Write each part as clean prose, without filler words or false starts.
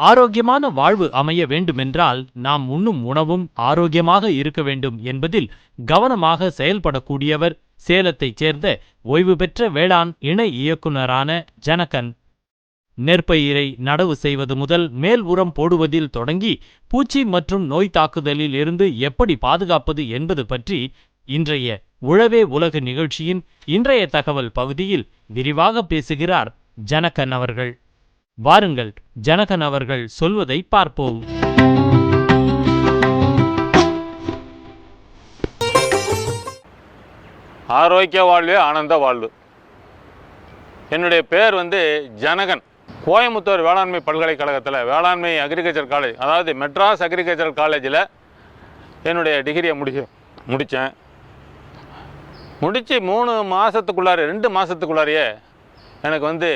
ஆரோக்கியமான வாழ்வு அமைய வேண்டுமென்றால் நாம் உண்ணும் உணவும் ஆரோக்கியமாக இருக்க வேண்டும் என்பதில் கவனமாக செயல்படக்கூடியவர் சேலத்தைச் சேர்ந்த ஓய்வு பெற்ற வேளாண் இணை இயக்குநரான ஜனகன். நெற்பயிரை நடவு செய்வது முதல் மேல் உரம் போடுவதில் தொடங்கி பூச்சி மற்றும் நோய் தாக்குதலில் இருந்து எப்படி பாதுகாப்பது என்பது பற்றி இன்றைய உழவே உலக நிகழ்ச்சியின் இன்றைய தகவல் பகுதியில் விரிவாக பேசுகிறார் ஜனகன் அவர்கள். வாருங்கள் ஜனகன் அவர்கள் சொல்வதை பார்ப்போம். ஆரோக்கிய வாழ்வே ஆனந்த வாழ்வு. என்னுடைய பேர் ஜனகன். கோயம்புத்தூர் வேளாண்மை பல்கலைக்கழகத்தில் வேளாண்மை அக்ரிகல்ச்சர் காலேஜ், அதாவது மெட்ராஸ் அக்ரிகல்ச்சர் காலேஜில் என்னுடைய டிகிரியை முடித்தேன். முடித்து 2 மாதத்துக்குள்ளாரையே எனக்கு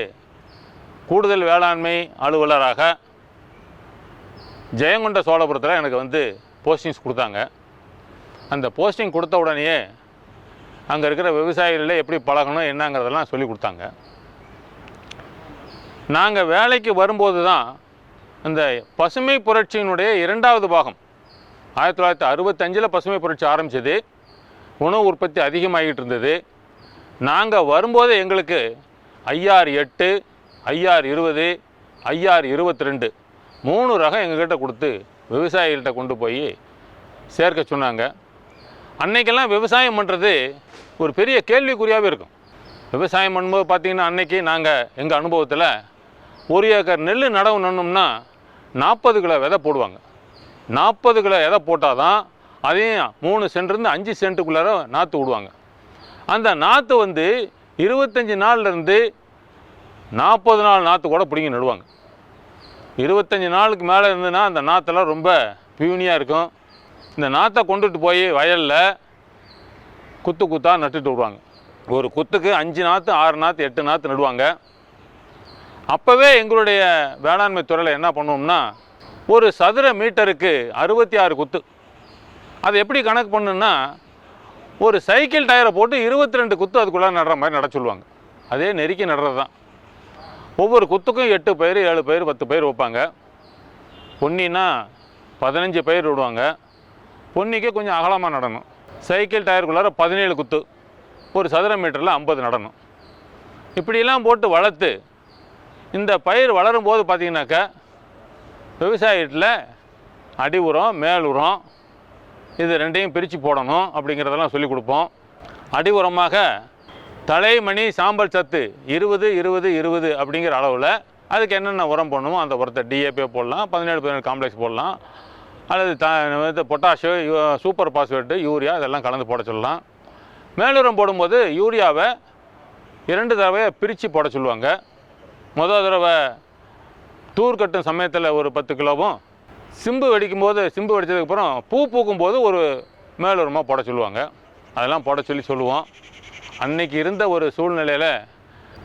கூடுதல் வேளாண்மை அலுவலராக ஜெயங்கொண்ட சோழபுரத்தில் எனக்கு போஸ்டிங்ஸ் கொடுத்தாங்க. அந்த போஸ்டிங் கொடுத்த உடனேயே அங்கே இருக்கிற விவசாயிகளில் எப்படி பழகணும் என்னங்கிறதெல்லாம் சொல்லி கொடுத்தாங்க. நாங்கள் வேலைக்கு வரும்போது தான் இந்த பசுமை புரட்சியினுடைய 2வது பாகம் 1965 பசுமை புரட்சி ஆரம்பித்தது. உணவு உற்பத்தி அதிகமாகிட்டு இருந்தது. நாங்கள் வரும்போது எங்களுக்கு IR8, IR20, IR22 3 ரகம் எங்ககிட்ட கொடுத்து விவசாயிகள்கிட்ட கொண்டு போய் சேர்க்க சொன்னாங்க. அன்னைக்கெல்லாம் விவசாயம் பண்ணுறது ஒரு பெரிய கேள்விக்குறியாகவே இருக்கும். விவசாயம் பண்ணும்போது பார்த்திங்கன்னா அன்னைக்கு நாங்கள் எங்கள் அனுபவத்தில் 1 ஏக்கர் நெல் நடவு நடணும்னா 40 கிலோ விதை போடுவாங்க. 40 கிலோ விதை போட்டால் தான் அதையும் 3 சென்ட்லேருந்து 5 சென்ட்டுக்குள்ளார நாற்று விடுவாங்க. அந்த நாற்று 25 நாள்லேருந்து 40 நாள் நாற்று கூட பிடிங்கி நடுவாங்க. 25 நாளுக்கு மேலே இருந்ததுன்னா அந்த நாற்றெல்லாம் ரொம்ப பியூனியாக இருக்கும். இந்த நாற்றை கொண்டுட்டு போய் வயலில் குத்தாக நட்டுட்டு விடுவாங்க. ஒரு குத்துக்கு 5 நாற்று 6 நாற்று 8 நாற்று நடுவாங்க. அப்போவே எங்களுடைய வேளாண்மை துறையில் என்ன பண்ணுவோம்னா, ஒரு சதுர மீட்டருக்கு 66 குத்து. அதை எப்படி கணக்கு பண்ணுன்னா, ஒரு சைக்கிள் டயரை போட்டு 22 குத்து அதுக்குள்ளே நடுற மாதிரி நட சொல்லுவாங்க. அதே நெருக்கி நடுறது தான். ஒவ்வொரு குத்துக்கும் 8 பயிர் 7 பயிர் 10 பயிர் வைப்பாங்க. பொன்னின்னா 15 பயிர் விடுவாங்க. பொன்னிக்கு கொஞ்சம் அகலமாக நடணும். சைக்கிள் டயருக்குள்ளார 17 குத்து, ஒரு சதுர மீட்டரில் 50 நடணும். இப்படியெல்லாம் போட்டு வளர்த்து இந்த பயிர் வளரும்போது பார்த்திங்கனாக்கா விவசாயத்தில் அடி உரம் மேல் உரம் இது 2ஐயும் பிரித்து போடணும் அப்படிங்கிறதெல்லாம் சொல்லிக் கொடுப்போம். அடி உரமாக தலைமணி சாம்பல் சத்து 20-20-20 அப்படிங்கிற அளவில் அதுக்கு என்னென்ன உரம் போடணுமோ அந்த உரத்தை DAP போடலாம், 17-17 காம்ப்ளெக்ஸ் போடலாம், அல்லது பொட்டாஷு, சூப்பர் பாஸ்பேட்டு, யூரியா இதெல்லாம் கலந்து போட சொல்லலாம். மேலுரம் போடும்போது யூரியாவை 2 தடவை பிரித்து போட சொல்லுவாங்க. முதல் தடவை தூர் கட்டும் சமயத்தில் ஒரு 10 கிலோவும், சிம்பு வெடித்ததுக்கப்புறம் பூ பூக்கும்போது ஒரு மேலுரமாக போட சொல்லுவாங்க. அதெல்லாம் போட சொல்லுவோம். அன்றைக்கி இருந்த ஒரு சூழ்நிலையில்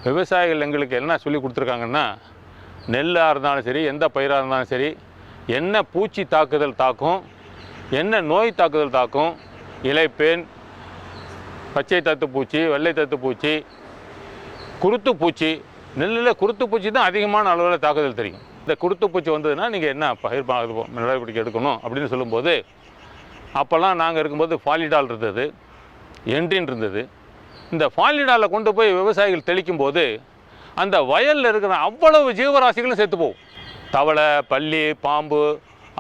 விவசாயிகள் எங்களுக்கு என்ன சொல்லி கொடுத்துருக்காங்கன்னா, நெல்லாக இருந்தாலும் சரி, எந்த பயிராக இருந்தாலும் சரி, என்ன பூச்சி தாக்குதல் தாக்கும், என்ன நோய் தாக்குதல் தாக்கும், இலைப்பேன், பச்சை தத்துப்பூச்சி, வெள்ளை தத்துப்பூச்சி, குருத்துப்பூச்சி. நெல்லில் குருத்துப்பூச்சி தான் அதிகமான அளவில் தாக்குதல் தெரியும். இந்த குருத்துப்பூச்சி வந்ததுன்னா நீங்கள் என்ன பயிர் நடவடிக்கை எடுக்கணும் அப்படின்னு சொல்லும்போது, அப்போல்லாம் நாங்கள் இருக்கும்போது ஃபாலிடால் இருந்தது, என்ட்ரின் இருந்தது. இந்த ஃபாலிடாலை கொண்டு போய் விவசாயிகள் தெளிக்கும் போது அந்த வயலில் இருக்கிற அவ்வளவு ஜீவராசிகளும் செத்து போகும். தவளை, பல்லி, பாம்பு,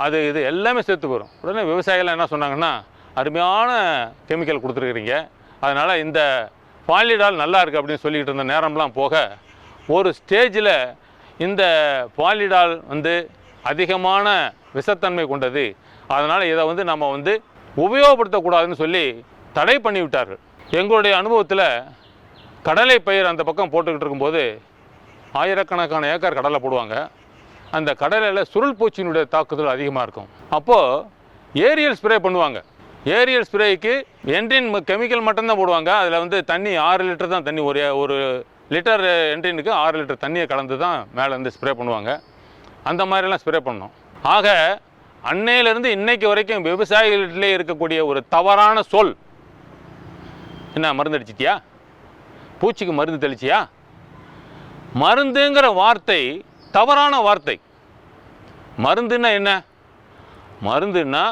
அது இது எல்லாமே செத்து போயிடும். உடனே விவசாயிகள் என்ன சொன்னாங்கன்னா, அருமையான கெமிக்கல் கொடுத்துருக்குறீங்க, அதனால் இந்த ஃபாலிடால் நல்லா இருக்குது அப்படின்னு சொல்லிக்கிட்டு இருந்த நேரம்லாம் போக, ஒரு ஸ்டேஜில் இந்த ஃபாலிடால் அதிகமான விஷத்தன்மை கொண்டது, அதனால் இதை நம்ம உபயோகப்படுத்தக்கூடாதுன்னு சொல்லி தடை பண்ணி விட்டார்கள். எங்களுடைய அனுபவத்தில் கடலை பயிர் அந்த பக்கம் போட்டுக்கிட்டு இருக்கும்போது ஆயிரக்கணக்கான ஏக்கர் கடலை போடுவாங்க. அந்த கடலையில் சுருள் பூச்சியினுடைய தாக்குதல் அதிகமாக இருக்கும். அப்போது ஏரியல் ஸ்ப்ரே பண்ணுவாங்க. ஏரியல் ஸ்ப்ரேக்கு என்ட்ரின் கெமிக்கல் மட்டும்தான் போடுவாங்க. அதில் தண்ணி 6 லிட்டர் தான் தண்ணி, ஒரு லிட்டர் என்ட்ரினுக்கு 6 லிட்டர் தண்ணியை கலந்து தான் மேலே ஸ்ப்ரே பண்ணுவாங்க. அந்த மாதிரிலாம் ஸ்ப்ரே பண்ணோம். ஆக அன்னையிலேருந்து இன்னைக்கு வரைக்கும் விவசாயிகளிலே இருக்கக்கூடிய ஒரு தவறான சொல் என்ன, மருந்து அடிச்சிட்டியா, பூச்சிக்கு மருந்து தெளிச்சியா, மருந்துங்கிற வார்த்தை தவறான வார்த்தை. மருந்துன்னா என்ன? மருந்துன்னா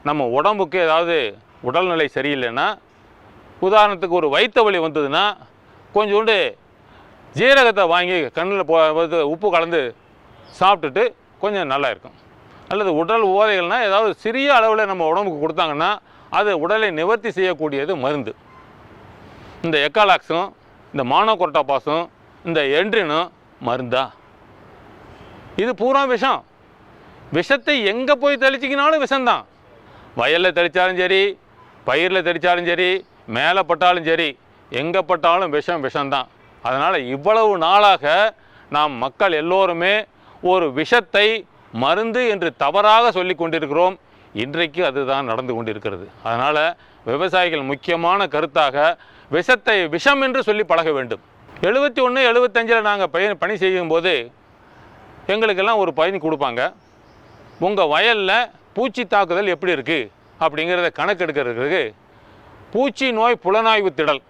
நம்ம உடம்புக்கு ஏதாவது உடல்நிலை சரியில்லைன்னா, உதாரணத்துக்கு ஒரு வயிற்று வலி வந்ததுன்னா கொஞ்சோண்டு ஜீரகத்தை வாங்கி கண்ணில் உப்பு கலந்து சாப்பிட்டுட்டு கொஞ்சம் நல்லா இருக்கும். அல்லது உடல் உபாதைகள்னால் ஏதாவது சிறிய அளவில் நம்ம உடம்புக்கு கொடுத்தாங்கன்னா அது உடலை நிவர்த்தி செய்யக்கூடியது மருந்து. இந்த எக்காலாக்ஸும் இந்த மானோகோர்டாபாஸும் இந்த என்ட்ரினும் மருந்தா? இது பூரா விஷம். விஷத்தை எங்கே போய் தெளிச்சிக்கினாலும் விஷம்தான். வயலில் தெளித்தாலும் சரி, பயிரில் தெளித்தாலும் சரி, மேலே பட்டாலும் சரி, எங்கே பட்டாலும் விஷம்தான். அதனால் இவ்வளவு நாளாக நாம் மக்கள் எல்லோருமே ஒரு விஷத்தை மருந்து என்று தவறாக சொல்லி கொண்டிருக்கிறோம். இன்றைக்கு அதுதான் நடந்து கொண்டிருக்கிறது. அதனால் விவசாயிகள் முக்கியமான கருத்தாக விஷத்தை விஷம் என்று சொல்லி பழக வேண்டும். 71, 75 நாங்கள் பணி செய்யும்போது எங்களுக்கெல்லாம் ஒரு பயணி கொடுப்பாங்க. உங்கள் வயலில் பூச்சி தாக்குதல் எப்படி இருக்குது அப்படிங்கிறத கணக்கெடுக்கிறதுக்கு பூச்சி நோய் புலனாய்வு திடல்,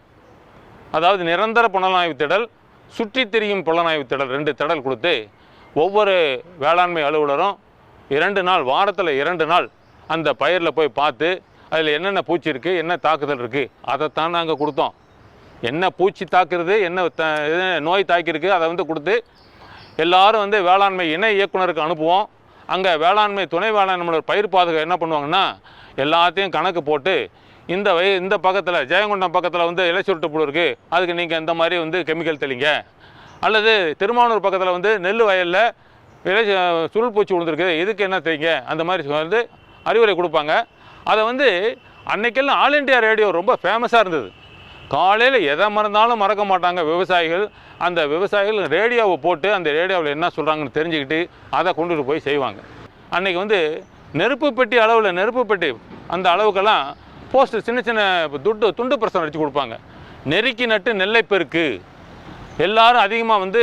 அதாவது நிரந்தர புலனாய்வு திடல், சுற்றி திரியும் புலனாய்வு திடல், 2 திடல் கொடுத்து ஒவ்வொரு வேளாண்மை அலுவலரும் 2 நாள், வாரத்தில் 2 நாள் அந்த பயிரில் போய் பார்த்து அதில் என்னென்ன பூச்சி இருக்குது, என்ன தாக்குதல் இருக்குது, அதைத்தான் நாங்கள் கொடுத்தோம். என்ன பூச்சி தாக்குறது, என்ன நோய் தாக்கியிருக்கு அதை கொடுத்து எல்லோரும் வேளாண்மை இணை இயக்குனருக்கு அனுப்புவோம். அங்கே வேளாண்மை துணை வேளாண்மை பயிர் பாதுகாப்பு என்ன பண்ணுவாங்கன்னா, எல்லாத்தையும் கணக்கு போட்டு இந்த பக்கத்தில் ஜெயங்கொண்டம் பக்கத்தில் இலை சுருட்டு புழு இருக்குது, அதுக்கு நீங்கள் இந்த மாதிரி கெமிக்கல் தெளிங்க. அல்லது திருமானூர் பக்கத்தில் நெல் வயலில் இலை சுருள் பூச்சி விழுந்துருக்கு, இதுக்கு என்ன தெளிங்க, அந்த மாதிரி அறிவுரை கொடுப்பாங்க. அதை அன்னைக்கெல்லாம் ஆல் இண்டியா ரேடியோ ரொம்ப ஃபேமஸாக இருந்தது. காலையில் எதை மறந்தாலும் மறக்க மாட்டாங்க விவசாயிகள். அந்த விவசாயிகள் ரேடியோவை போட்டு அந்த ரேடியோவில் என்ன சொல்கிறாங்கன்னு தெரிஞ்சுக்கிட்டு அதை கொண்டுட்டு போய் செய்வாங்க. அன்றைக்கி நெருப்பு பெட்டி அளவில், நெருப்பு பெட்டி அந்த அளவுக்கெல்லாம் போஸ்ட்டு சின்ன சின்ன துண்டு பிரசனம் அடித்து கொடுப்பாங்க. நெருக்கி நட்டு நெல்லை பெருக்கு, எல்லோரும் அதிகமாக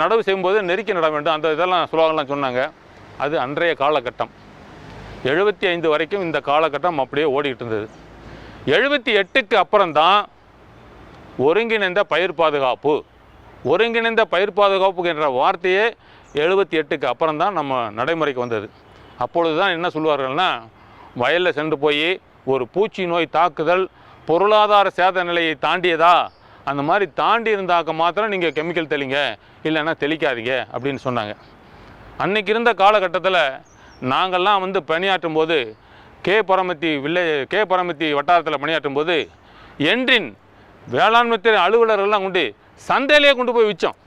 நடவு செய்யும்போது நெருக்கி நட வேண்டும், அந்த இதெல்லாம் சுலோகம்லாம் சொன்னாங்க. அது அன்றைய காலகட்டம். 75 வரைக்கும் இந்த காலகட்டம் அப்படியே ஓடிக்கிட்டு இருந்தது. 78க்கு அப்புறம்தான் ஒருங்கிணைந்த பயிர் பாதுகாப்பு, ஒருங்கிணைந்த பயிர் பாதுகாப்பு என்ற வார்த்தையே 78க்கு அப்புறம்தான் நம்ம நடைமுறைக்கு வந்தது. அப்பொழுது தான் என்ன சொல்லுவார்கள்னா, வயலில் சென்று போய் ஒரு பூச்சி நோய் தாக்குதல் பொருளாதார சேத நிலையை தாண்டியதா, அந்த மாதிரி தாண்டி இருந்தாக்க மாத்திரம் நீங்கள் கெமிக்கல் தெளிங்க, இல்லைன்னா தெளிக்காதீங்க அப்படின்னு சொன்னாங்க. அன்றைக்கி இருந்த காலகட்டத்தில் நாங்கள்லாம் பணியாற்றும் போது கே பரமத்தி வட்டாரத்தில் பணியாற்றும் போது என்ட்ரின் வேளாண்மைத்துறை அலுவலர்கள்லாம் சந்தையிலேயே கொண்டு போய் விற்றோம்.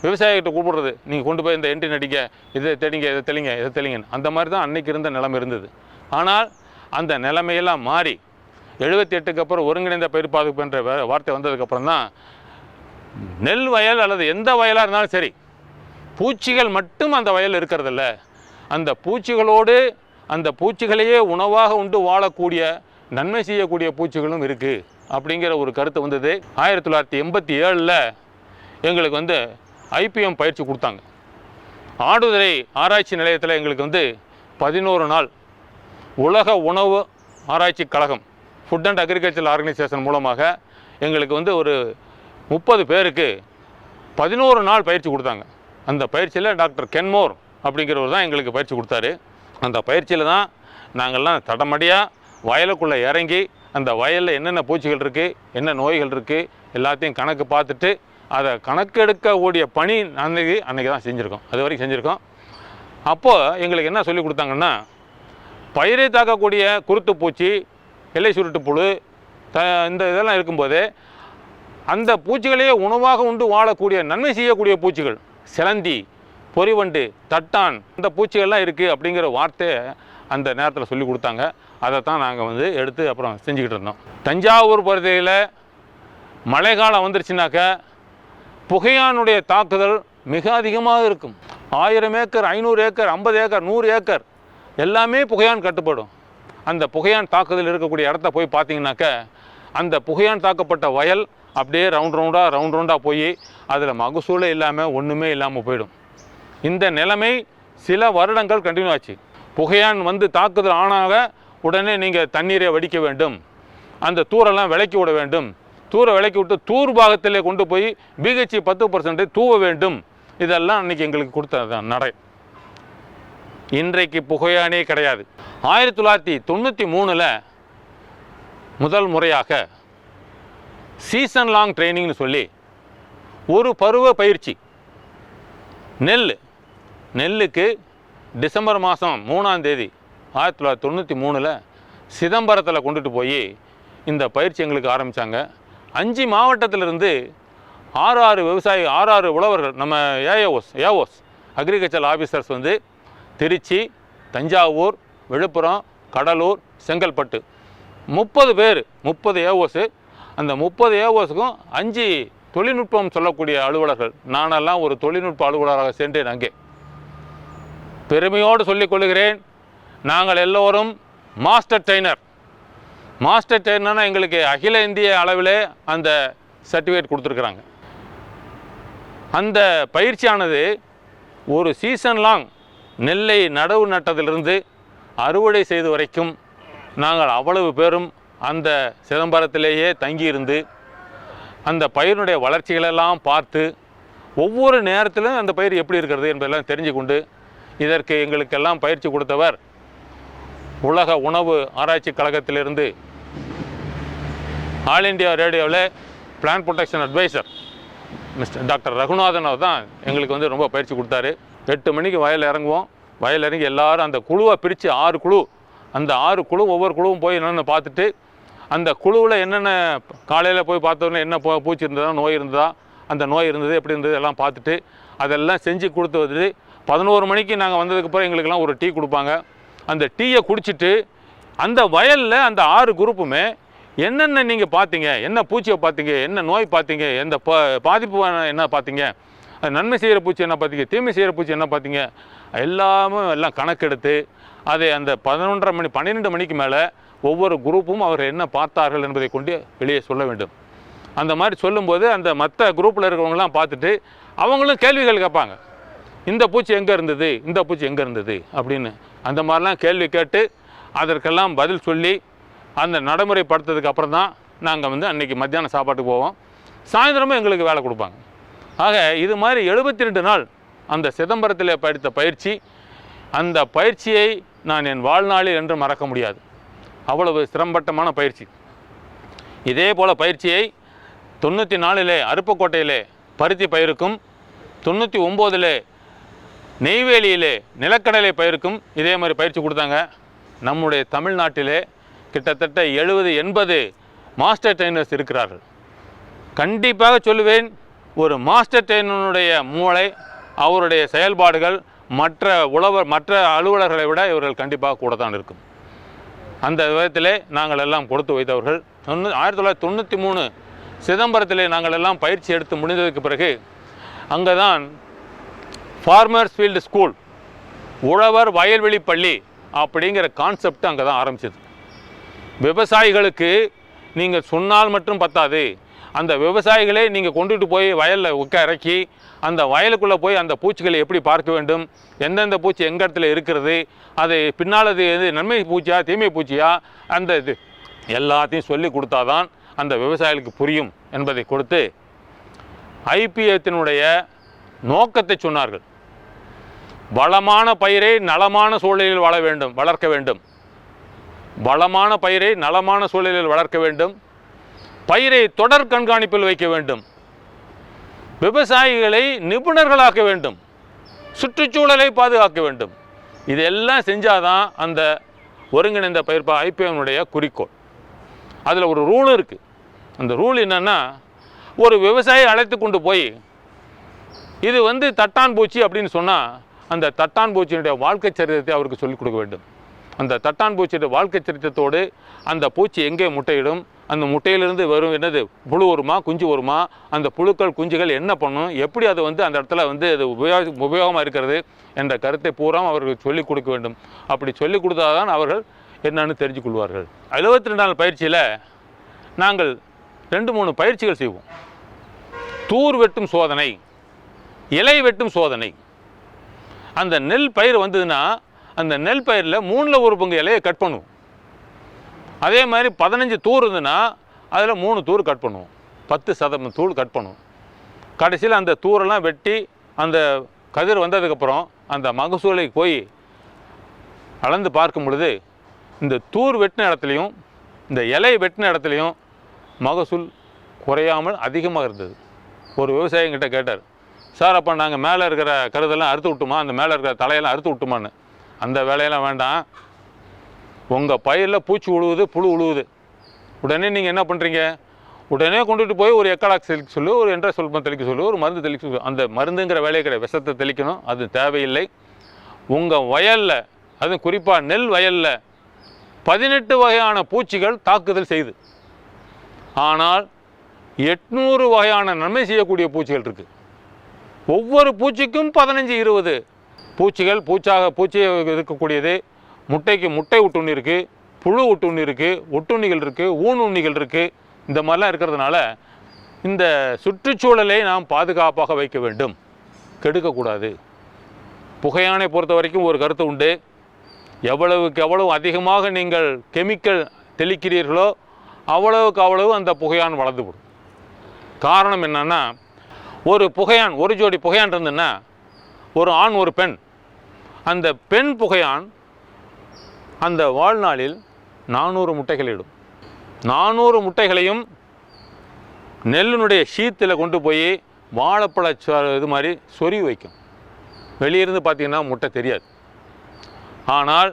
விவசாயிகிட்ட கூப்பிடுறது, நீங்கள் கொண்டு போய் இந்த என்ட்ரின் அடிங்க, இதை தெளிங்க, இதை தெளிங்க, இதை தெளிங்கன்னு. அந்த மாதிரி தான் அன்றைக்கி இருந்த நிலைமை இருந்தது. ஆனால் அந்த நிலைமையெல்லாம் மாறி 78க்கு அப்புறம் ஒருங்கிணைந்த பயிர் பாதுகாப்பு என்ற வார்த்தை வந்ததுக்கப்புறம் தான் நெல் வயல் அல்லது எந்த வயலாக இருந்தாலும் சரி, பூச்சிகள் மட்டும் அந்த வயல் இருக்கிறதில்ல, அந்த பூச்சிகளோடு அந்த பூச்சிகளையே உணவாக உண்டு வாழக்கூடிய நன்மை செய்யக்கூடிய பூச்சிகளும் இருக்குது அப்படிங்கிற ஒரு கருத்து வந்தது. 1987 எங்களுக்கு ஐபிஎம் பயிற்சி கொடுத்தாங்க. ஆடுதுறை ஆராய்ச்சி நிலையத்தில் எங்களுக்கு 11 நாள் உலக உணவு ஆராய்ச்சி கழகம், ஃபுட் அண்ட் அக்ரிகல்ச்சர் ஆர்கனைசேஷன் மூலமாக எங்களுக்கு ஒரு 30 பேருக்கு 11 நாள் பயிற்சி கொடுத்தாங்க. அந்த பயிற்சியில் டாக்டர் கென்மோர் அப்படிங்கிறவர் தான் எங்களுக்கு பயிற்சி கொடுத்தாரு. அந்த பயிற்சியில் தான் நாங்கள்லாம் தடமடியாக வயலுக்குள்ளே இறங்கி அந்த வயலில் என்னென்ன பூச்சிகள் இருக்குது, என்ன நோய்கள் இருக்குது எல்லாத்தையும் கணக்கு பார்த்துட்டு அதை கணக்கெடுக்கக்கூடிய பணி அன்றைக்கி தான் செஞ்சுருக்கோம். அது வரைக்கும் செஞ்சுருக்கோம். அப்போது எங்களுக்கு என்ன சொல்லி கொடுத்தாங்கன்னா, பயிரை தாக்கக்கூடிய குருத்து பூச்சி, இலை சுருட்டு புழு, இந்த இதெல்லாம் இருக்கும்போது அந்த பூச்சிகளையே உணவாக உண்டு வாழக்கூடிய நன்மை செய்யக்கூடிய பூச்சிகள், சிலந்தி, பொறிவண்டு, தட்டான், இந்த பூச்சிகள்லாம் இருக்குது அப்படிங்கிற வார்த்தையை அந்த நேரத்தில் சொல்லி கொடுத்தாங்க. அதை தான் நாங்கள் எடுத்து அப்புறம் செஞ்சுக்கிட்டு இருந்தோம். தஞ்சாவூர் பகுதியில் மழை காலம் வந்துருச்சுனாக்க புகையானுடைய தாக்குதல் மிக அதிகமாக இருக்கும். 1000 ஏக்கர், 500 ஏக்கர், 50 ஏக்கர், 100 ஏக்கர் எல்லாமே புகையான் கட்டுப்படும். அந்த புகையான் தாக்குதல் இருக்கக்கூடிய இடத்த போய் பார்த்தீங்கன்னாக்க அந்த புகையான் தாக்கப்பட்ட வயல் அப்படியே ரவுண்டாக போய் அதில் மகசூலே இல்லாமல் ஒன்றுமே இல்லாமல் போயிடும். இந்த நிலைமை சில வருடங்கள் கண்டினியூ ஆச்சு. புகையான் தாக்குதல் ஆனாக உடனே நீங்கள் தண்ணீரை வடிக்க வேண்டும், அந்த தூரெல்லாம் விலக்கி விட வேண்டும், தூரை விலக்கி விட்டு தூர் பாகத்திலே கொண்டு போய் பிஹெச்சி 10% தூவ வேண்டும். இதெல்லாம் அன்றைக்கி எங்களுக்கு கொடுத்த நடை. இன்றைக்கு புகையானே கிடையாது. 1993 முதல் முறையாக சீசன் லாங் ட்ரைனிங்னு சொல்லி ஒரு பருவ பயிற்சி நெல்லுக்கு டிசம்பர் மாதம் 3ஆம் தேதி 1993 சிதம்பரத்தில் கொண்டுட்டு போய் இந்த பயிற்சி எங்களுக்கு ஆரம்பித்தாங்க. 5 மாவட்டத்திலிருந்து 6 விவசாயி 6 உழவர்கள், நம்ம ஏஓஸ் அக்ரிகல்ச்சர் ஆஃபீஸர்ஸ் வந்து திருச்சி, தஞ்சாவூர், விழுப்புரம், கடலூர், செங்கல்பட்டு 30 பேர், 30 ஏஓஸு. அந்த 30 ஏஓஸுக்கும் 5 தொழில்நுட்பம் சொல்லக்கூடிய அலுவலர்கள். நானெல்லாம் ஒரு தொழில்நுட்ப அலுவலராக சென்றேன். அங்கே பெருமையோடு சொல்லிக் கொள்கிறேன், நாங்கள் எல்லோரும் மாஸ்டர் ட்ரெயினர்னா எங்களுக்கு அகில இந்திய அளவிலே அந்த சர்டிஃபிகேட் கொடுத்துருக்குறாங்க. அந்த பயிற்சியானது ஒரு சீசன் லாங் நெல்லை நடவு நட்டதிலிருந்து அறுவடை செய்து வரைக்கும் நாங்கள் அவ்வளவு பேரும் அந்த சிதம்பரத்திலேயே தங்கியிருந்து அந்த பயிரினுடைய வளர்ச்சிகளெல்லாம் பார்த்து ஒவ்வொரு நேரத்திலும் அந்த பயிர் எப்படி இருக்கிறது என்பதெல்லாம் தெரிஞ்சு கொண்டு இதற்கு எங்களுக்கெல்லாம் பயிற்சி கொடுத்தவர் உலக உணவு ஆராய்ச்சி கழகத்திலிருந்து ஆல் இண்டியா ரேடியோவில் plant protection adviser mister doctor Raghunathan அவர் தான் எங்களுக்கு வந்து ரொம்ப பயிற்சி கொடுத்தாரு. 8 மணிக்கு வயலில் இறங்குவோம். வயலில் இறங்கி எல்லோரும் அந்த குழுவை பிரித்து 6 குழு, அந்த 6 குழு ஒவ்வொரு குழுவும் போய் என்னென்னு பார்த்துட்டு அந்த குழுவில் என்னென்ன காலையில் போய் பார்த்தோன்னே என்ன பூச்சி இருந்ததா, நோய் இருந்ததா, அந்த நோய் இருந்தது எப்படி இருந்தது எல்லாம் பார்த்துட்டு அதெல்லாம் செஞ்சு கொடுத்து வந்து 11 மணிக்கு நாங்கள் வந்ததுக்கப்புறம் எங்களுக்கெல்லாம் ஒரு டீ கொடுப்பாங்க. அந்த டீயை குடிச்சிட்டு அந்த வயலில் அந்த 6 குரூப்புமே என்னென்ன நீங்கள் பார்த்தீங்க, என்ன பூச்சியை பார்த்தீங்க, என்ன நோய் பார்த்தீங்க, எந்த பாதிப்பு என்ன பார்த்தீங்க, நன்மை செய்கிற பூச்சி என்ன பார்த்தீங்க, தீமை செய்கிற பூச்சி என்ன பார்த்தீங்க, எல்லாம் கணக்கெடுத்து அதை அந்த 12 மணிக்கு மேலே ஒவ்வொரு குரூப்பும் அவர்கள் என்ன பார்த்தார்கள் என்பதை கொண்டு வெளியே சொல்ல வேண்டும். அந்த மாதிரி சொல்லும்போது அந்த மற்ற குரூப்பில் இருக்கிறவங்களாம் பார்த்துட்டு அவங்களும் கேள்விகள் கேட்பாங்க, இந்த பூச்சி எங்கே இருந்தது, இந்த பூச்சி எங்கே இருந்தது அப்படின்னு. அந்த மாதிரிலாம் கேள்வி கேட்டு அதற்கெல்லாம் பதில் சொல்லி அந்த நடைமுறைப்படுத்துறதுக்கு அப்புறம் தான் நாங்கள் வந்து அன்றைக்கி மத்தியானம் சாப்பாட்டுக்கு போவோம். சாயந்தரமும் எங்களுக்கு வேலை கொடுப்பாங்க. ஆக இது மாதிரி 72 நாள் அந்த சிதம்பரத்தில் படித்த பயிற்சி, அந்த பயிற்சியை நான் என் வாழ்நாளில் என்று மறக்க முடியாது. அவ்வளவு சிரமப்பட்டமான பயிற்சி. இதே போல் பயிற்சியை 94 அருப்புக்கோட்டையிலே பருத்தி பயிருக்கும், 99 நெய்வேலியிலே நிலக்கடலை பயிருக்கும் இதே மாதிரி பயிற்சி கொடுத்தாங்க. நம்முடைய தமிழ்நாட்டிலே கிட்டத்தட்ட 70-80 மாஸ்டர் ட்ரெயினர்ஸ் இருக்கிறார்கள். கண்டிப்பாக சொல்லுவேன், ஒரு மாஸ்டர் ட்ரெயினருடைய மூளை, அவருடைய செயல்பாடுகள் மற்ற அலுவலர்களை விட இவர்கள் கண்டிப்பாக கூட தான் இருக்கும். அந்த விதத்திலே நாங்கள் எல்லாம் கொடுத்து வைத்தவர்கள். 1993 சிதம்பரத்திலே நாங்கள் எல்லாம் பயிற்சி எடுத்து முடிந்ததுக்கு பிறகு அங்கே தான் ஃபார்மர்ஸ் ஃபீல்டு ஸ்கூல், உழவர் வயல்வெளி பள்ளி அப்படிங்கிற கான்செப்ட் அங்கே தான் ஆரம்பிச்சது. விவசாயிகளுக்கு நீங்கள் சொன்னால் மட்டும் பத்தாது, அந்த விவசாயிகளே நீங்கள் கொண்டுட்டு போய் வயலில் இறக்கி அந்த வயலுக்குள்ளே போய் அந்த பூச்சிகளை எப்படி பார்க்க வேண்டும், எந்தெந்த பூச்சி எந்த இடத்துல இருக்கிறது, அது பின்னால் அது நன்மை பூச்சியா தீமை பூச்சியா, அந்த இது எல்லாத்தையும் சொல்லி கொடுத்தாதான் அந்த விவசாயிகளுக்கு புரியும் என்பதை கொடுத்து ஐபிஎத்தினுடைய நோக்கத்தை சொன்னார்கள். வளமான பயிரை நலமான சூழலில் வளர்க்க வேண்டும். வளமான பயிரை நலமான சூழலில் வளர்க்க வேண்டும். பயிரை தொடர் கண்காணிப்பில் வைக்க வேண்டும். விவசாயிகளை நிபுணர்களாக்க வேண்டும். சுற்றுச்சூழலை பாதுகாக்க வேண்டும். இதெல்லாம் செஞ்சாதான் அந்த ஒருங்கிணைந்த பயிர் ஐபிஎம்னுடைய குறிக்கோள். அதில் ஒரு ரூல் இருக்குது. அந்த ரூல் என்னென்னா, ஒரு விவசாயி அழைத்து கொண்டு போய் இது வந்து தட்டான் பூச்சி அப்படின்னு சொன்னால் அந்த தட்டான் பூச்சியினுடைய வாழ்க்கை சரித்திரத்தை அவருக்கு சொல்லிக் கொடுக்க வேண்டும். அந்த தட்டான் பூச்சியுடைய வாழ்க்கை சரித்திரத்தோடு அந்த பூச்சி எங்கே முட்டையிடும், அந்த முட்டையிலிருந்து வரும் என்னது புழு வருமா குஞ்சு வருமா, அந்த புழுக்கள் குஞ்சுகள் என்ன பண்ணும், எப்படி அது வந்து அந்த இடத்துல வந்து அது உபயோகமாக இருக்கிறது என்ற கருத்தை பூரா அவர்களுக்கு சொல்லிக் கொடுக்க வேண்டும். அப்படி சொல்லிக் கொடுத்தாதான் அவர்கள் என்னன்னு தெரிஞ்சு கொள்வார்கள். 72 நாள் பயிற்சியில் நாங்கள் 2-3 பயிற்சிகள் செய்வோம். தூர் வெட்டும் சோதனை, இலை வெட்டும் சோதனை. அந்த நெல் பயிர் வந்ததுன்னா அந்த நெல் பயிரில் 3 1 பங்கு இலையை கட் பண்ணுவோம். அதே மாதிரி 15 தூர் இருந்ததுன்னா அதில் 3 தூர் கட் பண்ணுவோம். 10% தூள் கட் பண்ணுவோம். கடைசியில் அந்த தூரெல்லாம் வெட்டி அந்த கதிர் வந்ததுக்கப்புறம் அந்த மகசூலை போய் அளந்து பார்க்கும் பொழுது இந்த தூர் வெட்டின இடத்துலையும் இந்த இலை வெட்டின இடத்துலையும் மகசூல் குறையாமல் அதிகமாக இருந்தது. ஒரு விவசாயிங்கிட்ட கேட்டார், சார் அப்போ நாங்கள் மேலே இருக்கிற கருதெல்லாம் அறுத்து விட்டுமா, அந்த மேலே இருக்கிற தலையெல்லாம் அறுத்து விட்டுமான்னு. அந்த வேலையெல்லாம் வேண்டாம், உங்கள் பயிரில் பூச்சி உழுவுது, புழு உழுவுது, உடனே நீங்கள் என்ன பண்ணுறீங்க, உடனே கொண்டுட்டு போய் ஒரு எக்கலாக்ஸ் தெளிக்க சொல்லு, ஒரு என்ட்ராசல்ஃபான் தெளிக்க சொல்லு, ஒரு மருந்து தெளிக்க சொல்லு. அந்த மருந்துங்கிற வேலையை கிடையாது, விஷத்தை தெளிக்கணும், அது தேவையில்லை. உங்கள் வயலில், அதுவும் குறிப்பாக நெல் வயலில் 18 வகையான பூச்சிகள் தாக்குதல் செய்யுது. ஆனால் 800 வகையான நன்மை செய்யக்கூடிய பூச்சிகள் இருக்குது. ஒவ்வொரு பூச்சிக்கும் 15-20 பூச்சிகள் பூச்சி இருக்கக்கூடியது. முட்டைக்கு முட்டை ஒட்டுண்ணி இருக்குது, புழு ஒட்டுண்ணி இருக்குது, ஒட்டுண்ணிகள் இருக்குது, ஊன் உண்ணிகள் இருக்குது. இந்த மாதிரிலாம் இருக்கிறதுனால இந்த சுற்றுச்சூழலை நாம் பாதுகாப்பாக வைக்க வேண்டும், கெடுக்கக்கூடாது. புகையானை பொறுத்த வரைக்கும் ஒரு கருத்து உண்டு, எவ்வளவுக்கு எவ்வளவு அதிகமாக நீங்கள் கெமிக்கல் தெளிக்கிறீர்களோ அவ்வளவுக்கு அவ்வளவு அந்த புகையான் வளர்ந்துவிடும். காரணம் என்னன்னா, ஒரு ஜோடி புகையான் இருந்துன்னா ஒரு ஆண் ஒரு பெண், அந்த பெண் புகையான் அந்த வாழ்நாளில் 400 முட்டைகள் இடும். 400 முட்டைகளையும் நெல்லினுடைய ஷீத்தில் கொண்டு போய் வாழைப்பழ இது மாதிரி சொறி வைக்கும். வெளியிருந்து பார்த்தீங்கன்னா முட்டை தெரியாது. ஆனால்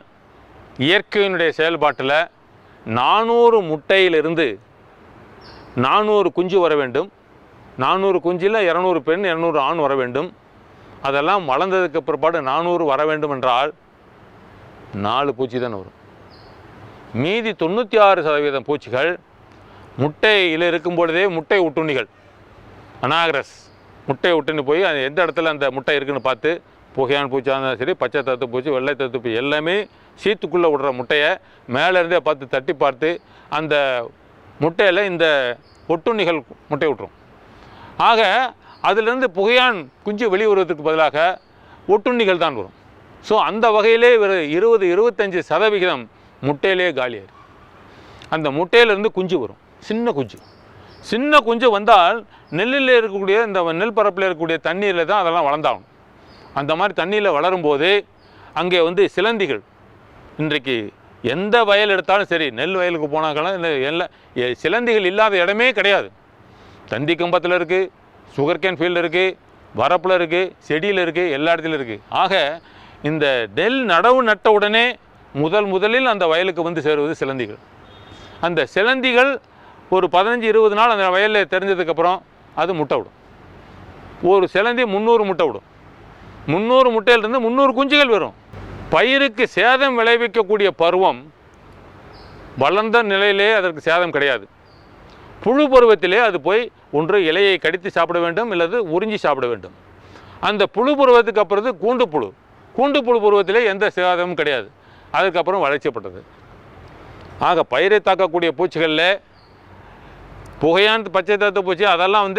இயற்கையினுடைய செயல்பாட்டில் 400 முட்டையிலிருந்து 400 குஞ்சு வர வேண்டும். 400 குஞ்சில் 200 பெண் 200 ஆண் வர வேண்டும். அதெல்லாம் வளர்ந்ததுக்கு பிற்பாடு 400 வர வேண்டும் என்றால் 4 பூச்சி தான் வரும். மீதி 96% பூச்சிகள் முட்டையில் இருக்கும் பொழுதே முட்டை ஒட்டுண்ணிகள், அனாகரஸ் முட்டை ஒட்டுண்ணி போய் அது எந்த இடத்துல அந்த முட்டை இருக்குன்னு பார்த்து, புகையான் பூச்சியாக இருந்தாலும் சரி, பச்சை தத்து பூச்சி, வெள்ளை தத்து பூச்சி, எல்லாமே சீத்துக்குள்ளே விடுற முட்டையை மேலேருந்தே பார்த்து தட்டி பார்த்து அந்த முட்டையில் இந்த ஒட்டுண்ணிகள் முட்டை விட்டுரும். ஆக அதிலிருந்து புகையான் குஞ்சு வெளிவருவதற்கு பதிலாக ஒட்டுண்ணிகள் தான் வரும். ஸோ அந்த வகையிலே ஒரு 20-25% முட்டையிலே காலியாயிரும். அந்த முட்டையிலேருந்து குஞ்சு வரும், சின்ன குஞ்சு வந்தால் நெல்லில் இருக்கக்கூடிய இந்த நெல் பரப்பில் இருக்கக்கூடிய தண்ணீரில் தான் அதெல்லாம் வளர்ந்தாகணும். அந்த மாதிரி தண்ணியில் வளரும்போது அங்கே சிலந்திகள், இன்றைக்கு எந்த வயல் எடுத்தாலும் சரி, நெல் வயலுக்கு போனாக்கெல்லாம் எல்லாம் சிலந்திகள் இல்லாத இடமே கிடையாது. தந்தி கம்பத்தில் இருக்குது, சுகர்கேன் ஃபீல்டு இருக்குது, வரப்பில் இருக்குது, செடியில் இருக்குது, எல்லா இடத்துலையும் இருக்குது. ஆக இந்த நெல் நடவு நட்ட உடனே முதலில் அந்த வயலுக்கு சேருவது சிலந்திகள். அந்த சிலந்திகள் ஒரு 15-20 நாள் அந்த வயலில் தெரிஞ்சதுக்கப்புறம் அது முட்டை விடும். ஒரு சிலந்தி 300 முட்டை விடும். 300 முட்டையிலிருந்து 300 குஞ்சுகள் வரும். பயிருக்கு சேதம் விளைவிக்கக்கூடிய பருவம் வளர்ந்த நிலையிலே அதற்கு சேதம் கிடையாது. புழு பருவத்திலே அது போய் ஒன்று இலையை கடித்து சாப்பிட வேண்டும், இல்லது உறிஞ்சி சாப்பிட வேண்டும். அந்த புழு பருவத்துக்கு அப்புறம் கூண்டு புழு பருவத்திலே எந்த சேதமும் கிடையாது. அதுக்கப்புறம் வளர்ச்சிப்பட்டது. ஆக பயிரை தாக்கக்கூடிய பூச்சிகளில் புகையான், பச்சை தத்து பூச்சி, அதெல்லாம்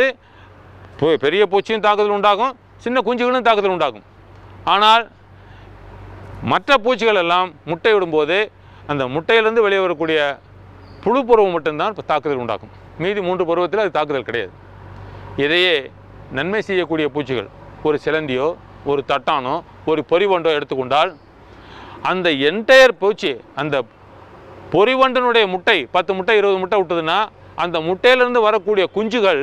பெரிய பூச்சியும் தாக்குதல் உண்டாகும், சின்ன குஞ்சுகளும் தாக்குதல் உண்டாகும். ஆனால் மற்ற பூச்சிகள் எல்லாம் முட்டை விடும்போது அந்த முட்டையிலிருந்து வெளியே வரக்கூடிய புழு பருவம் மட்டும்தான் தாக்குதல் உண்டாகும். மீதி 3 பருவத்தில் அது தாக்குதல் கிடையாது. இதையே நன்மை செய்யக்கூடிய பூச்சிகள், ஒரு சிலந்தியோ, ஒரு தட்டானோ, ஒரு பொறிவண்டோ எடுத்துக்கொண்டால், அந்த என்டையர் பூச்சி, அந்த பொறிவண்டனுடைய முட்டை 10 முட்டை 20 முட்டை விட்டதுன்னா அந்த முட்டையிலிருந்து வரக்கூடிய குஞ்சுகள்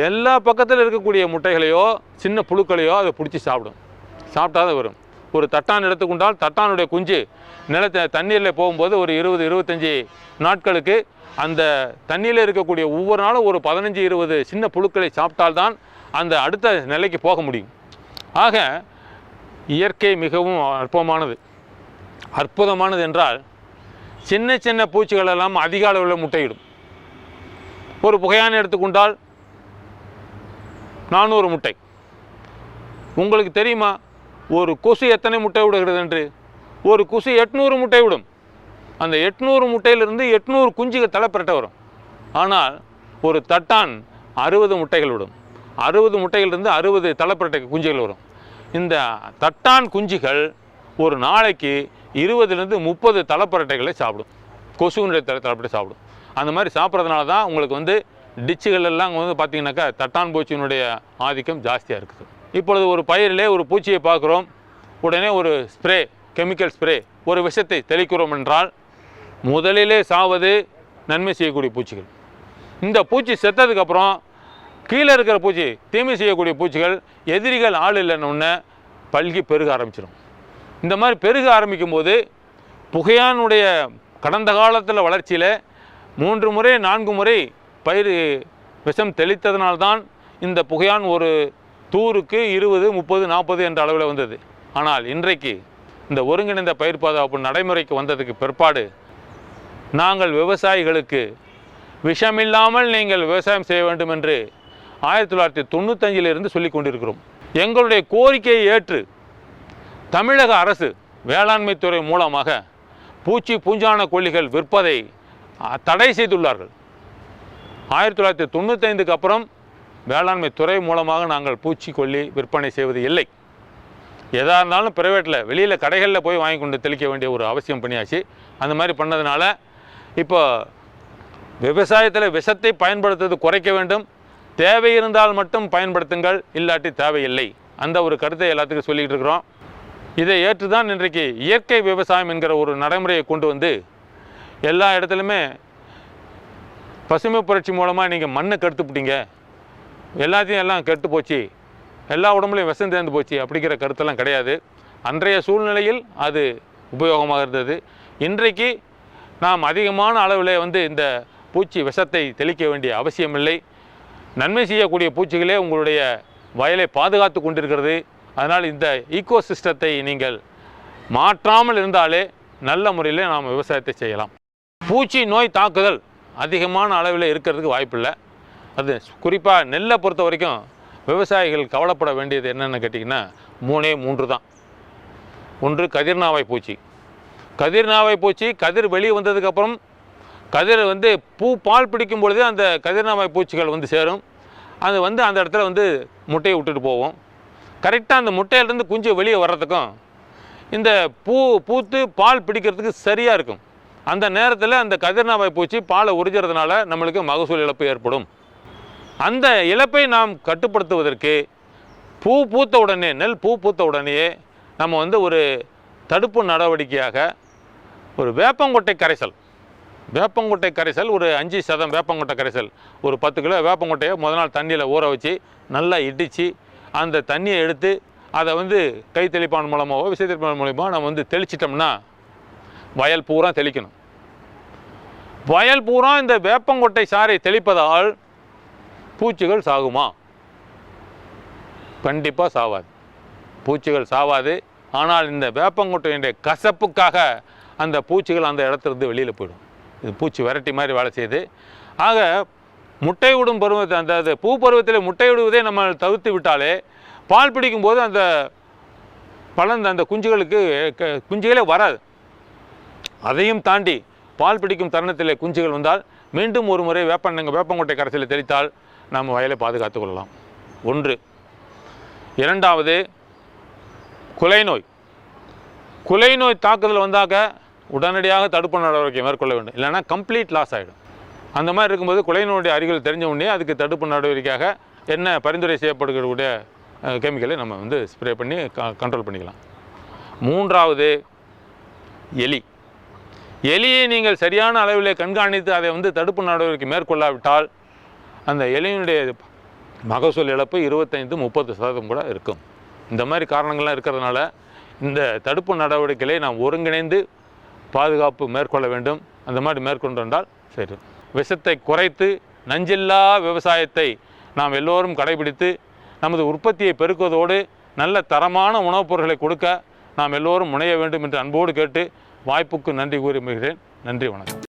எல்லா பக்கத்தில் இருக்கக்கூடிய முட்டைகளையோ சின்ன புழுக்களையோ அதை பிடிச்சி சாப்பிட்டாதான் வரும். ஒரு தட்டான் எடுத்துக்கொண்டால் தட்டானுடைய குஞ்சு தண்ணீரில் போகும்போது ஒரு 20-25 நாட்களுக்கு அந்த தண்ணியில் இருக்கக்கூடிய ஒவ்வொரு நாளும் ஒரு 15-20 சின்ன புழுக்களை சாப்பிட்டால்தான் அந்த அடுத்த நிலைக்கு போக முடியும். ஆக இயற்கை மிகவும் அற்புதமானது என்றால், சின்ன பூச்சிகள் எல்லாம் அதிக அளவில் முட்டையிடும். ஒரு புகையானை எடுத்துக்கொண்டால் 400 முட்டை. உங்களுக்கு தெரியுமா ஒரு கொசு எத்தனை முட்டை விடுகிறது என்று? ஒரு கொசு 800 முட்டை விடும். அந்த 800 முட்டையிலிருந்து 800 குஞ்சுகள் தலைப்பரட்ட வரும். ஆனால் ஒரு தட்டான் 60 முட்டைகள் விடும். 60 முட்டைகளிலிருந்து 60 தலைப்பரட்டை குஞ்சுகள் வரும். இந்த தட்டான் குஞ்சுகள் ஒரு நாளைக்கு 20-30 தலைப்பரட்டைகளை சாப்பிடும். கொசுவினுடைய தலைப்பரட்டை சாப்பிடும். அந்த மாதிரி சாப்பிட்றதுனால தான் உங்களுக்கு டிச்சுகள் எல்லாம் பார்த்தீங்கன்னாக்கா தட்டான் பூச்சியினுடைய ஆதிக்கம் ஜாஸ்தியாக இருக்குது. இப்பொழுது ஒரு பயிரிலே ஒரு பூச்சியை பார்க்குறோம், உடனே ஒரு கெமிக்கல் ஸ்ப்ரே ஒரு விஷத்தை தெளிக்கிறோம் என்றால் முதலிலே சாவது நன்மை செய்யக்கூடிய பூச்சிகள். இந்த பூச்சி செத்ததுக்கப்புறம் கீழே இருக்கிற பூச்சி, தீமை செய்யக்கூடிய பூச்சிகள், எதிரிகள் ஆள் இல்லைன்னு பல்கி பெருக ஆரம்பிச்சிடும். இந்த மாதிரி பெருக ஆரம்பிக்கும் போது புகையானுடைய கடந்த காலத்தில் வளர்ச்சியில் 3 முறை 4 முறை பயிர் விஷம் தெளித்ததனால்தான் இந்த புகையான் ஒரு தூருக்கு 20, 30, 40 என்ற அளவில் வந்தது. ஆனால் இன்றைக்கு இந்த ஒருங்கிணைந்த பயிர் பாதுகாப்பு நடைமுறைக்கு வந்ததுக்கு பிற்பாடு நாங்கள் விவசாயிகளுக்கு விஷமில்லாமல் நீங்கள் விவசாயம் செய்ய வேண்டும் என்று 1995 சொல்லிக் கொண்டிருக்கிறோம். எங்களுடைய கோரிக்கையை ஏற்று தமிழக அரசு வேளாண்மை துறை மூலமாக பூஞ்சான கொல்லிகள் விற்பதை தடை செய்துள்ளார்கள். 1995 அப்புறம் வேளாண்மை துறை மூலமாக நாங்கள் பூச்சிக்கொல்லி விற்பனை செய்வது இல்லை. எதாக இருந்தாலும் பிரைவேட்டில் வெளியில் கடைகளில் போய் வாங்கி கொண்டு தெளிக்க வேண்டிய ஒரு அவசியம் பண்ணியாச்சு. அந்த மாதிரி பண்ணதுனால இப்போ விவசாயத்தில் விஷத்தை பயன்படுத்துவது குறைக்க வேண்டும். தேவை இருந்தால் மட்டும் பயன்படுத்துங்கள், இல்லாட்டி தேவையில்லை. அந்த ஒரு கருத்தை எல்லாத்துக்கும் சொல்லிக்கிட்டு இருக்கிறோம். இதை ஏற்று தான் இன்றைக்கு இயற்கை விவசாயம் என்கிற ஒரு நடைமுறையை கொண்டு வந்து எல்லா இடத்துலையுமே பசுமை புரட்சி மூலமாக நீங்கள் மண்ணை கெடுத்துப்பிட்டீங்க, எல்லாத்தையும் எல்லாம் கெட்டு போச்சு, எல்லா உடம்புலையும் விஷம் தேர்ந்து போச்சு அப்படிங்கிற கருத்தெல்லாம் கிடையாது. அன்றைய சூழ்நிலையில் அது உபயோகமாக இருந்தது. இன்றைக்கு நாம் அதிகமான அளவில் இந்த பூச்சி விஷத்தை தெளிக்க வேண்டிய அவசியமில்லை. நன்மை செய்யக்கூடிய பூச்சிகளே உங்களுடைய வயலை பாதுகாத்து கொண்டிருக்கிறது. அதனால் இந்த ஈகோ சிஸ்டத்தை நீங்கள் மாற்றாமல் இருந்தாலே நல்ல முறையில் நாம் விவசாயத்தை செய்யலாம். பூச்சி நோய் தாக்குதல் அதிகமான அளவில் இருக்கிறதுக்கு வாய்ப்பில்லை. அது குறிப்பாக நெல்லை பொறுத்த வரைக்கும் விவசாயிகள் கவலைப்பட வேண்டியது என்னென்னு கேட்டிங்கன்னா 3 தான். ஒன்று கதிர்நாவாய் பூச்சி. கதிர்நாவாய் பூச்சி கதிர் வெளியே வந்ததுக்கப்புறம் கதிர் பூ பால் பிடிக்கும் பொழுதே அந்த கதிர்நாவாய் பூச்சிகள் சேரும். அது அந்த இடத்துல முட்டையை விட்டுட்டு போவோம். கரெக்டாக அந்த முட்டையிலேருந்து குஞ்சு வெளியே வர்றதுக்கும் இந்த பூத்து பால் பிடிக்கிறதுக்கு சரியாக இருக்கும். அந்த நேரத்தில் அந்த கதிர்நாவாய் பூச்சி பாலை உறிஞ்சுறதுனால நம்மளுக்கு மகசூல் இழப்பு ஏற்படும். அந்த இழப்பை நாம் கட்டுப்படுத்துவதற்கு பூத்த உடனே நெல் பூத்த உடனேயே நம்ம ஒரு தடுப்பு நடவடிக்கையாக ஒரு வேப்பங்கொட்டை கரைசல் ஒரு 5% வேப்பங்கொட்டை கரைசல், ஒரு 10 கிலோ வேப்பங்கொட்டையை முதல் நாள் தண்ணியில் ஊற வச்சு நல்லா இடித்து அந்த தண்ணியை எடுத்து அதை கை தெளிப்பான் மூலமாகவோ விசை தெளிப்பான் மூலமாக நம்ம தெளிச்சிட்டோம்னா வயல் பூரா தெளிக்கணும். வயல் பூரா இந்த வேப்பங்கொட்டை சாறை தெளிப்பதால் பூச்சிகள் சாகுமா? கண்டிப்பாக சாவாது. பூச்சிகள் சாவாது. ஆனால் இந்த வேப்பங்கொட்டையுடைய கசப்புக்காக அந்த பூச்சிகள் அந்த இடத்துலேருந்து வெளியில் போயிடும். இது பூச்சி விரட்டி மாதிரி வேலை செய்யுது. ஆக முட்டை விடும் பருவத்தை அந்த பூ பருவத்தில் முட்டை விடுவதை நம்ம தவிர்த்து விட்டாலே பால் பிடிக்கும்போது அந்த அந்த குஞ்சுகளே வராது. அதையும் தாண்டி பால் பிடிக்கும் தருணத்தில் குஞ்சுகள் வந்தால் மீண்டும் ஒரு முறை வேப்பங்கொட்டை கரைசலை தெளித்தால் நாம் வயலை பாதுகாத்து கொள்ளலாம். 1. 2வது குலைநோய் தாக்குதல் வந்தாக்க உடனடியாக தடுப்பு நடவடிக்கை மேற்கொள்ள வேண்டும். இல்லைன்னா கம்ப்ளீட் லாஸ் ஆகிடும். அந்த மாதிரி இருக்கும்போது குலைநோயுடைய அறிகுறி தெரிஞ்ச உடனே அதுக்கு தடுப்பு நடவடிக்கையாக என்ன பரிந்துரை செய்யப்படக்கூடிய கெமிக்கலை நம்ம ஸ்ப்ரே பண்ணி கண்ட்ரோல் பண்ணிக்கலாம். 3வது எலியை நீங்கள் சரியான அளவில் கண்காணித்து அதை தடுப்பு நடவடிக்கை மேற்கொள்ளாவிட்டால் அந்த எலியினுடைய மகசூல் இழப்பு 25-30% கூட இருக்கும். இந்த மாதிரி காரணங்கள்லாம் இருக்கிறதுனால இந்த தடுப்பு நடவடிக்கைகளை நாம் ஒருங்கிணைந்து பாதுகாப்பு மேற்கொள்ள வேண்டும். அந்த மாதிரி மேற்கொண்டு வந்தால் சரி. விஷத்தை குறைத்து நஞ்சில்லா விவசாயத்தை நாம் எல்லோரும் கடைபிடித்து நமது உற்பத்தியை பெருக்குவதோடு நல்ல தரமான உணவுப் பொருட்களை கொடுக்க நாம் எல்லோரும் முனைய வேண்டும் என்று அன்போடு கேட்டு வாய்ப்புக்கு நன்றி கூறி வருகிறேன். நன்றி, வணக்கம்.